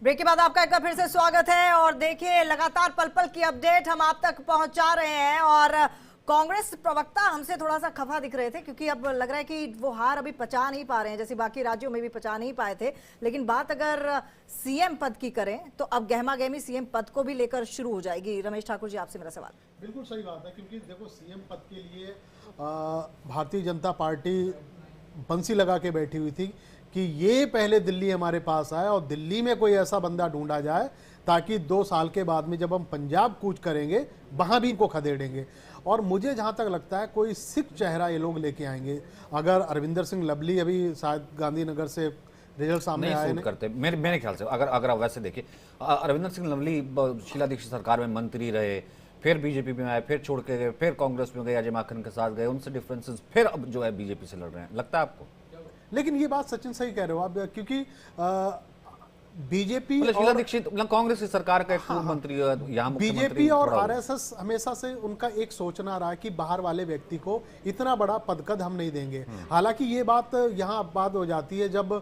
Break के बाद आपका एक बार फिर से स्वागत है। और देखिए, लगातार पल पल की अपडेट हम आप तक पहुंचा रहे हैं। और कांग्रेस प्रवक्ता हमसे थोड़ा सा खफा दिख रहे थे, क्योंकि अब लग रहा है कि वो हार अभी पचा नहीं पा रहे हैं, जैसे बाकी राज्यों में भी पचा नहीं पाए थे। लेकिन बात अगर सीएम पद की करें तो अब गहमा गहमी सीएम पद को भी लेकर शुरू हो जाएगी। रमेश ठाकुर जी, आपसे मेरा सवाल। बिल्कुल सही बात है, क्योंकि देखो सीएम पद के लिए भारतीय जनता पार्टी बंसी लगा के बैठी हुई थी कि ये पहले दिल्ली हमारे पास आए और दिल्ली में कोई ऐसा बंदा ढूंढा जाए ताकि 2 साल के बाद में जब हम पंजाब कूच करेंगे वहां भी इनको खदेड़ेंगे। और मुझे जहां तक लगता है कोई सिख चेहरा ये लोग लेके आएंगे। अगर अरविंदर सिंह लवली अभी शायद गांधीनगर से रिजल्ट सामने आए नहीं करते मेरे ख्याल से, अगर आप वैसे देखिए, अरविंदर सिंह लवली शीला दीक्षित सरकार में मंत्री रहे, फिर बीजेपी में आए, फिर छोड़ के गए, फिर कांग्रेस में गए, अजय माकन के साथ गए, उनसे डिफरेंसेस, फिर अब जो है बीजेपी से लड़ रहे हैं। लगता है आपको? लेकिन ये बात सचिन सही कह रहे हो आप, क्योंकि बीजेपी शीला दीक्षित कांग्रेस की सरकार का एक मंत्री यहाँ बीजेपी और आरएसएस हमेशा से उनका एक सोचना रहा है कि बाहर वाले व्यक्ति को इतना बड़ा पदकद हम नहीं देंगे। हालांकि ये बात यहाँ बात हो जाती है जब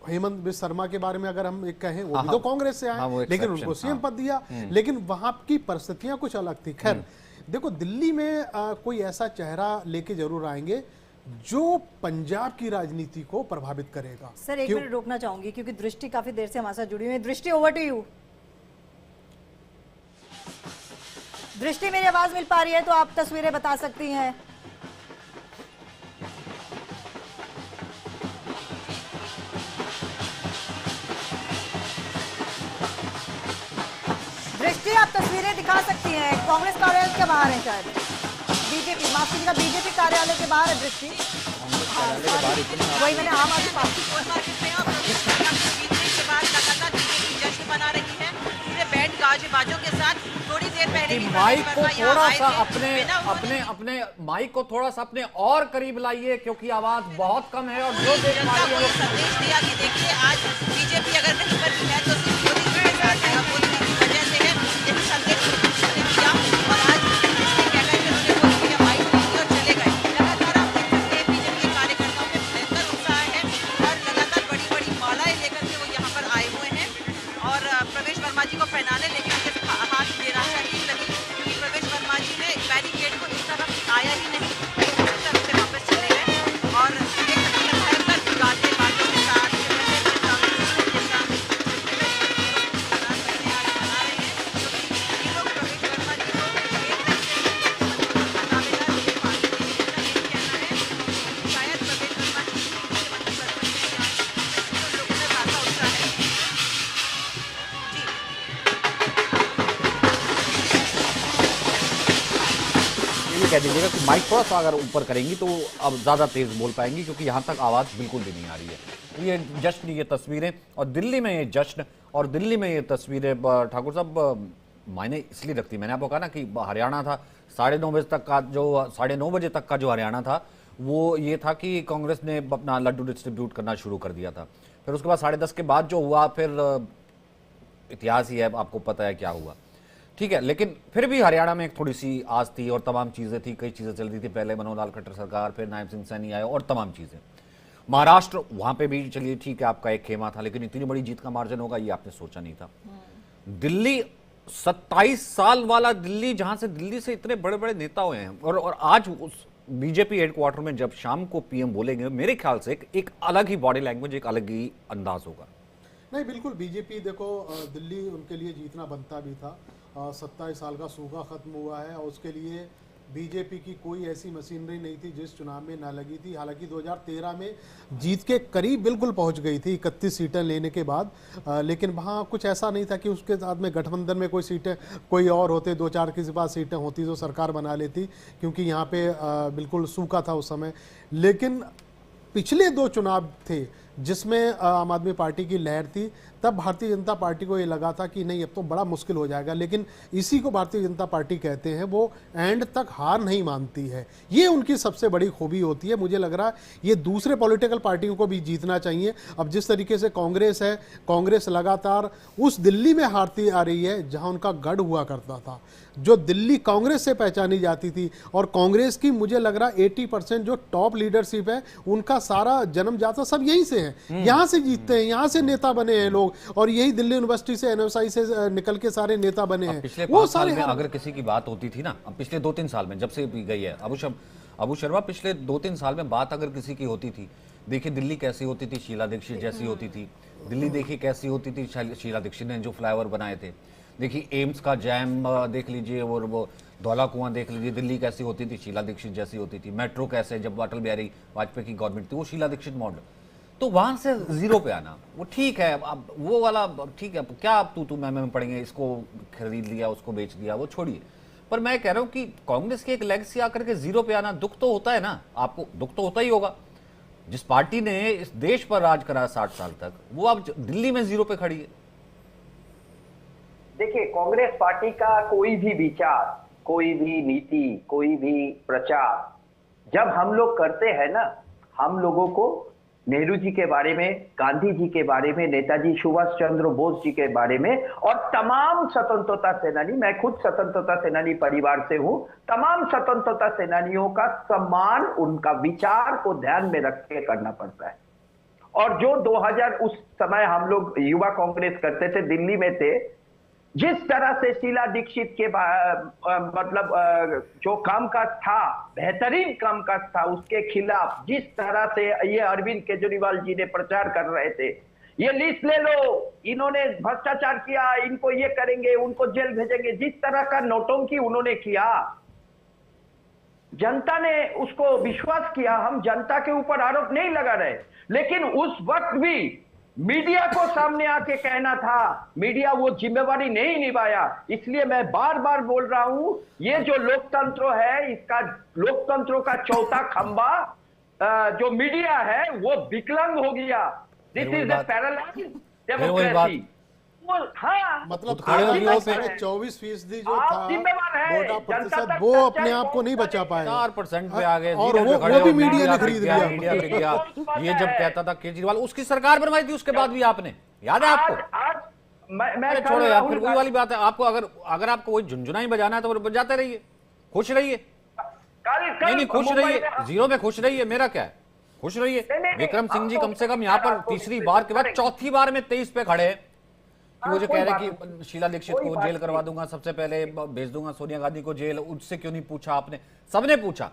हेमंत बिस्वा शर्मा के बारे में अगर हम एक कहें, वो भी तो कांग्रेस से आए, लेकिन उनको सीएम पद दिया। लेकिन वहां की परिस्थितियां कुछ अलग थी। खैर देखो, दिल्ली में कोई ऐसा चेहरा लेके जरूर आएंगे जो पंजाब की राजनीति को प्रभावित करेगा। सर एक मिनट रोकना चाहूंगी, क्योंकि दृष्टि काफी देर से हमारे साथ जुड़ी हुई है। दृष्टि, ओवर टू यू। दृष्टि, मेरी आवाज मिल पा रही है तो आप तस्वीरें बता सकती हैं। दृष्टि, आप तस्वीरें दिखा सकती हैं। कांग्रेस कार्यालय के बाहर है, शायद बीजेपी, माफ कीजिएगा, बीजेपी कार्यालय के बाहर है दृष्टि। वही मैंने आम आदमी पार्टी के बाद लगातार बीजेपी जश्न मना रही है पूरे बैंड गाजे बाजों के साथ। थोड़ी देर पहले माइक को थोड़ा सा अपने माइक को थोड़ा सा अपने और करीब लाइए, क्योंकि आवाज बहुत कम है। और जो देख पा रही है संदेश दिया कि देखिए, आज बीजेपी अगर कहीं पर भी है तो सिर्फ मोदी जी के साथ है, मोदी जी की वजह से है। यही संदेश दिया और आज प्रवेश वर्मा जी को पहनाने, लेकिन उनके हाथ निराशा ही लगी, क्योंकि प्रवेश वर्मा जी ने बैरिकेड को इस तरफ आया ही नहीं, इस तरफ से वापस चले गए। और गाते बातों के साथ कह दीजिएगा कि माइक थोड़ा सा अगर ऊपर करेंगी तो अब ज़्यादा तेज़ बोल पाएंगी, क्योंकि यहाँ तक आवाज़ बिल्कुल भी नहीं आ रही है। ये जश्न, ये तस्वीरें, और दिल्ली में ये जश्न और दिल्ली में ये तस्वीरें, ठाकुर साहब मायने इसलिए रखती। मैंने आपको कहा ना कि हरियाणा था 9:30 बजे तक का, जो 9:30 बजे तक का जो हरियाणा था वो ये था कि कांग्रेस ने अपना लड्डू डिस्ट्रीब्यूट करना शुरू कर दिया था। फिर उसके बाद 10:30 के बाद जो हुआ, फिर इतिहास ही है, आपको पता है क्या हुआ, ठीक है। लेकिन फिर भी हरियाणा में एक थोड़ी सी आस थी और तमाम चीज़ें थी, कई चीज़ें चल रही थी। पहले मनोहर लाल खट्टर सरकार, फिर नायब सिंह सैनी आए और तमाम चीज़ें। महाराष्ट्र, वहाँ पे भी चलिए ठीक है, आपका एक खेमा था, लेकिन इतनी बड़ी जीत का मार्जिन होगा ये आपने सोचा नहीं था। दिल्ली 27 साल वाला दिल्ली, जहाँ से दिल्ली से इतने बड़े बड़े नेता हुए हैं, और आज उस बीजेपी हेडक्वार्टर में जब शाम को पीएम बोलेंगे, मेरे ख्याल से एक अलग ही बॉडी लैंग्वेज, एक अलग ही अंदाज होगा। नहीं, बिल्कुल बीजेपी, देखो दिल्ली उनके लिए जीतना बनता भी था। 27 साल का सूखा खत्म हुआ है और उसके लिए बीजेपी की कोई ऐसी मशीनरी नहीं थी जिस चुनाव में ना लगी थी। हालांकि 2013 में जीत के करीब बिल्कुल पहुंच गई थी 31 सीटें लेने के बाद, लेकिन वहां कुछ ऐसा नहीं था कि उसके साथ में गठबंधन में कोई सीटें कोई और होते, 2-4 किसी पास सीटें होती तो सरकार बना लेती, क्योंकि यहाँ पे बिल्कुल सूखा था उस समय। लेकिन पिछले 2 चुनाव थे जिसमें आम आदमी पार्टी की लहर थी, तब भारतीय जनता पार्टी को ये लगा था कि नहीं, अब तो बड़ा मुश्किल हो जाएगा। लेकिन इसी को भारतीय जनता पार्टी कहते हैं, वो एंड तक हार नहीं मानती है। ये उनकी सबसे बड़ी खूबी होती है। मुझे लग रहा है ये दूसरे पॉलिटिकल पार्टियों को भी जीतना चाहिए। अब जिस तरीके से कांग्रेस है, कांग्रेस लगातार उस दिल्ली में हारती आ रही है जहां उनका गढ़ हुआ करता था, जो दिल्ली कांग्रेस से पहचानी जाती थी। और कांग्रेस की मुझे लग रहा है 80% जो टॉप लीडरशिप है उनका सारा जन्मजात सब यहीं से हैं, यहाँ से जीतते हैं, यहाँ से नेता बने हैं लोग, और यही दिल्ली यूनिवर्सिटी से, एनएसआई से निकल के सारे नेता बने हैं। पिछले वो 5 साल सारे में अगर किसी की बात होती थी ना, अब पिछले 2-3 साल में जब से भी गई है अबू शर्मा, पिछले 2-3 साल में बात अगर किसी की होती थी, देखिए दिल्ली कैसी होती थी, शीला दीक्षित जैसी होती थी दिल्ली, देखिए कैसी होती थी शीला दीक्षित ने जो फ्लाईओवर बनाए थे, देखिए एम्स का जैम देख लीजिए, और वो धौला कुआं देख लीजिए, दिल्ली कैसी होती थी, शीला दीक्षित जैसी होती थी। मेट्रो कैसे, जब अटल बिहारी वाजपेयी की गवर्नमेंट थी, वो शीला दीक्षित मॉडल। तो वहां से जीरो पे आना वो ठीक है, अब वो वाला ठीक है, क्या आप तू मैं पढ़ेंगे, इसको खरीद लिया, उसको बेच दिया, वो छोड़िए। पर मैं कह रहा हूं कि कांग्रेस की एक लेगेसी आकर के जीरो पे आना, दुख तो होता है ना, आपको दुख तो होता ही होगा। जिस पार्टी ने इस देश पर राज करा 60 साल तक, वो अब दिल्ली में जीरो पे खड़ी है। देखिए, कांग्रेस पार्टी का कोई भी विचार, कोई भी नीति, कोई भी प्रचार जब हम लोग करते हैं ना, हम लोगों को नेहरू जी के बारे में, गांधी जी के बारे में, नेताजी सुभाष चंद्र बोस जी के बारे में, और तमाम स्वतंत्रता सेनानी, मैं खुद स्वतंत्रता सेनानी परिवार से हूं, तमाम स्वतंत्रता सेनानियों का सम्मान, उनका विचार को ध्यान में रख के करना पड़ता है। और जो 2000 उस समय हम लोग युवा कांग्रेस करते थे, दिल्ली में थे, जिस तरह से शीला दीक्षित के मतलब जो कामकाज था, बेहतरीन कामकाज था, उसके खिलाफ जिस तरह से ये अरविंद केजरीवाल जी ने प्रचार कर रहे थे, ये लिस्ट ले लो, इन्होंने भ्रष्टाचार किया, इनको ये करेंगे, उनको जेल भेजेंगे, जिस तरह का नौटंकी उन्होंने किया, जनता ने उसको विश्वास किया। हम जनता के ऊपर आरोप नहीं लगा रहे, लेकिन उस वक्त भी मीडिया को सामने आके कहना था, मीडिया वो जिम्मेवारी नहीं निभाया। इसलिए मैं बार बार बोल रहा हूं, ये जो लोकतंत्र है, इसका लोकतंत्रों का चौथा खंबा जो मीडिया है, वो विकलांग हो गया। This is a paralysed democracy. हाँ, मतलब खड़े हो गए पे 24% जो आप था जिम्मेवार हैं, वोटा जनता प्रतिशत, तक वो अपने सच्चाई आप को नहीं बचा पाए। 4% पे आ गए, और जीरो पे वो खड़े भी हो, मीडिया ने बिक खरीद गया, लिया। मीडिया बिक गया। ये जब कहता था केजरीवाल, उसकी सरकार बनवाई थी उसके बाद भी आपने, याद है आपको? आज मैं अरे छोड़ो यार, फिर वही वाली बात है। आपको अगर आपको वही झुनझुना ही बजाना है तो बजाते रहिए, खुश रहिए। नहीं खुश रहिए, जीरो में खुश रहिए, मेरा क्या है, खुश रहिए। विक्रम सिंह जी कम से कम यहाँ पर तीसरी बार के बाद चौथी बार में 23 पे खड़े हैं कि वो जो कह रहे हैं कि शीला दीक्षित को जेल करवा दूंगा, सबसे पहले भेज दूंगा सोनिया गांधी को जेल। उससे क्यों नहीं पूछा आपने? सबने पूछा,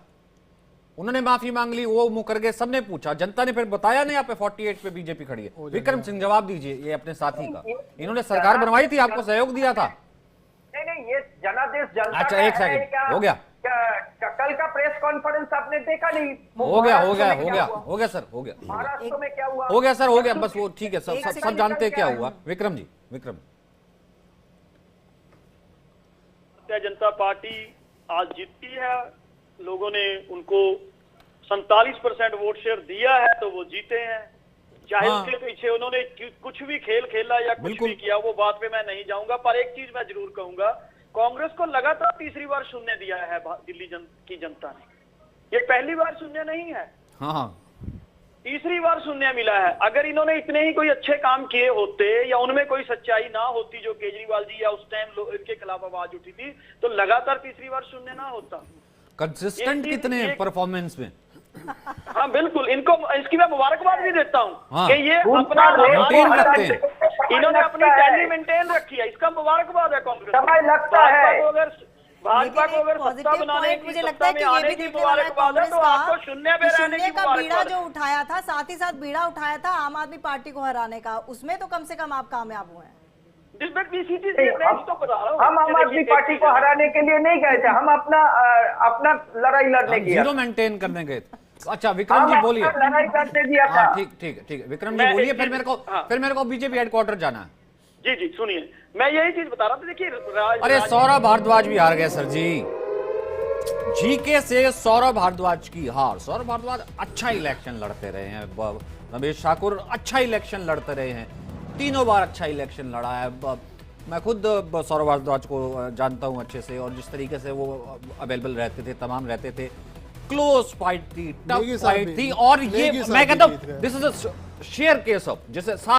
उन्होंने माफी मांग ली, वो मुंह कर गए, सबने पूछा, जनता ने फिर बताया नहीं। यहाँ पे 48 पे बीजेपी खड़ी है। विक्रम सिंह जवाब दीजिए, ये अपने साथी का, इन्होंने सरकार बनवाई थी, आपको सहयोग दिया था। नहीं, ये जनादेश जनता। अच्छा, एक सेकंड, हो गया। कल का प्रेस कॉन्फ्रेंस आपने देखा नहीं? हो गया सर, हो गया महाराष्ट्र में क्या हुआ? हो गया सर, हो गया, बस वो ठीक है, सब जानते हैं क्या हुआ। विक्रम जी, विक्रम, भारतीय जनता पार्टी आज जीतती है, लोगों ने उनको 47% वोट शेयर दिया है, तो वो जीते हैं। चाहे उसके पीछे उन्होंने कुछ भी खेल खेला या कुछ भी किया, वो बात पे मैं नहीं जाऊंगा। पर एक चीज मैं जरूर कहूंगा, कांग्रेस को लगातार तीसरी बार शून्य दिया है दिल्ली की जनता ने। ये पहली बार शून्य नहीं है, हाँ, तीसरी बार शून्य मिला है। अगर इन्होंने इतने ही कोई अच्छे काम किए होते या उनमें कोई सच्चाई ना होती जो केजरीवाल जी या उस टाइम इनके खिलाफ आवाज उठी थी, तो लगातार तीसरी बार शून्य ना होता। कंसिस्टेंट कितने परफॉर्मेंस में। हाँ बिल्कुल, इनको इसकी मैं मुबारकबाद भी देता हूँ कि ये अपना मेंटेन रखते हैं, इन्होंने अपनी टैली मेंटेन रखी है, इसका मुबारकबाद है कांग्रेस। समय लगता है, भाजपा को अगर सत्ता बनाने की, मुझे लगता है कि ये भी देखने वाला है कांग्रेस का बीड़ा जो उठाया था, साथ ही साथ बीड़ा उठाया था आम आदमी पार्टी को हराने का, उसमें तो कम से कम आप कामयाब हुए हैं। हम आम आदमी पार्टी को हराने के लिए नहीं गए थे, हम अपना लड़ाई लड़ने गए, जीरो मेंटेन करने गए थे। अच्छा विक्रम जी बोलिए। लड़ाई करने दिया था। ठीक है, विक्रम जी बोलिए, फिर मेरे को बीजेपी हेडक्वार्टर जाना है। जी सुनिए, मैं यही चीज बता रहा था। देखिए, अरे सौरभ भारद्वाज भी हार गए सर जी, जीके से सौरभ भारद्वाज की हार। सौरभ भारद्वाज अच्छा इलेक्शन लड़ते रहे हैं, रमेश ठाकुर अच्छा इलेक्शन लड़ते रहे हैं, तीनों बार अच्छा इलेक्शन लड़ा है। मैं खुद सौरभ भारद्वाज को जानता हूं अच्छे से, और जिस तरीके से वो अवेलेबल रहते थे, तमाम रहते थे, क्लोज फाइट थी, टफ फाइट थी। और ये मैं कहता हूं this is a share case of, जैसे